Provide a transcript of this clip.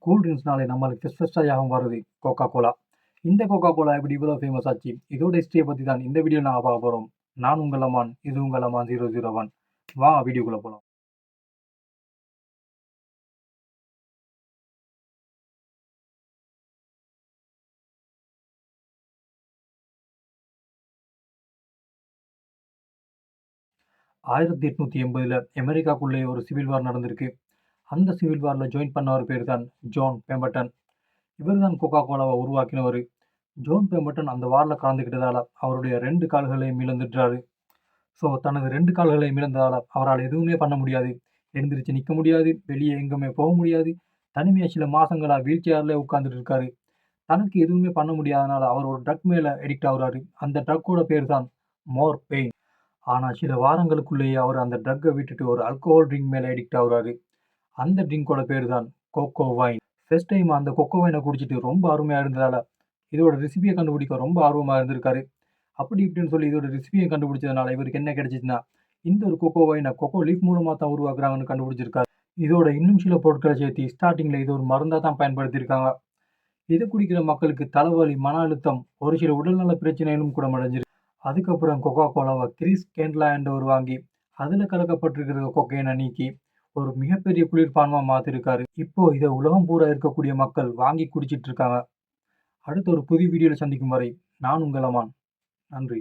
Cool ட்ரிங்க்ஸ்னாலே நம்மளுக்கு ஃபர்ஸ்ட்டாக ஞாபகம் வருது கோகா கோலா. இந்த கோகா கோலா எப்படி இவ்வளோ ஃபேமஸ் ஆச்சு? இதோட ஹிஸ்டரியை பற்றி தான் இந்த வீடியோ நாங்கள் பார்க்க போகிறோம். நான் உங்கள் அமான், இது உங்கள் அமான் 001. வா வீடியோக்குள்ளே போகலாம். 1880ல் அமெரிக்காக்குள்ளே ஒரு சிவில் வார் நடந்திருக்கு. அந்த சிவில் வாரில் ஜாயின் பண்ணவர் பேர் தான் ஜான் பெம்பர்டன். இவர் தான் கோகா கோலாவை உருவாக்கினவர். ஜான் பெம்பர்டன் அந்த வாரில் கலந்துக்கிட்டதால அவருடைய 2 கால்களையும் இழந்துட்டாரு. ஸோ தனது 2 கால்களையும் இழந்ததால் அவரால் எதுவுமே பண்ண முடியாது. எழுந்திரிச்சு நிற்க முடியாது, வெளியே எங்குமே போக முடியாது. தனிமையாக சில மாதங்களாக வீல் சேர்லேயே உட்காந்துட்டு இருக்காரு. தனக்கு எதுவுமே பண்ண முடியாதனால அவர் ஒரு ட்ரக் மேலே அடிக்ட் ஆகுறாரு. அந்த ட்ரக்கோட பேர் தான் மார்பெயின். ஆனால் சில வாரங்களுக்குள்ளேயே அவர் அந்த ட்ரக்கை விட்டுட்டு ஒரு ஆல்கோஹால் ட்ரிங்க் மேலே அடிக்ட் ஆகுறாரு. அந்த ட்ரிங்கோட பேர் தான் கோகோ வைன். ஃபர்ஸ்ட் டைம் அந்த கொக்கோ வைனை குடிச்சிட்டு ரொம்ப அருமையாக இருந்ததால் இதோட ரெசிபியை கண்டுபிடிக்க ரொம்ப ஆர்வமாக இருந்திருக்காரு. அப்படி இப்படின்னு சொல்லி இதோட ரெசிபியை கண்டுபிடிச்சதுனால இவருக்கு என்ன கிடைச்சிச்சுன்னா, இந்த ஒரு கொக்கோ வைனை கொக்கோ லீஃப் மூலமாக தான் உருவாக்குறாங்கன்னு கண்டுபிடிச்சிருக்காரு. இதோட இன்னும் சில பொருட்களை சேர்த்து ஸ்டார்டிங்கில் இது ஒரு மருந்தாக தான் பயன்படுத்தியிருக்காங்க. இதை குடிக்கிற மக்களுக்கு தலைவலி, மன அழுத்தம், ஒரு சில உடல்நல பிரச்சனைகளும் கூட அடைஞ்சிருக்கு. அதுக்கப்புறம் கொக்கோ கோலாவை கிறிஸ் கேண்ட்லா என்றவர் வாங்கி அதில் கலக்கப்பட்டிருக்கிற கொக்கைனை நீக்கி ஒரு மிகப்பெரிய குளிர்பானமாக மாற்றிருக்காரு. இப்போ இதை உலகம் பூரா இருக்கக்கூடிய மக்கள் வாங்கி குடிச்சிட்டு இருக்காங்க. அடுத்த ஒரு புதிய வீடியோவில் சந்திக்கும் வரை நான் உங்கள் அமான். நன்றி.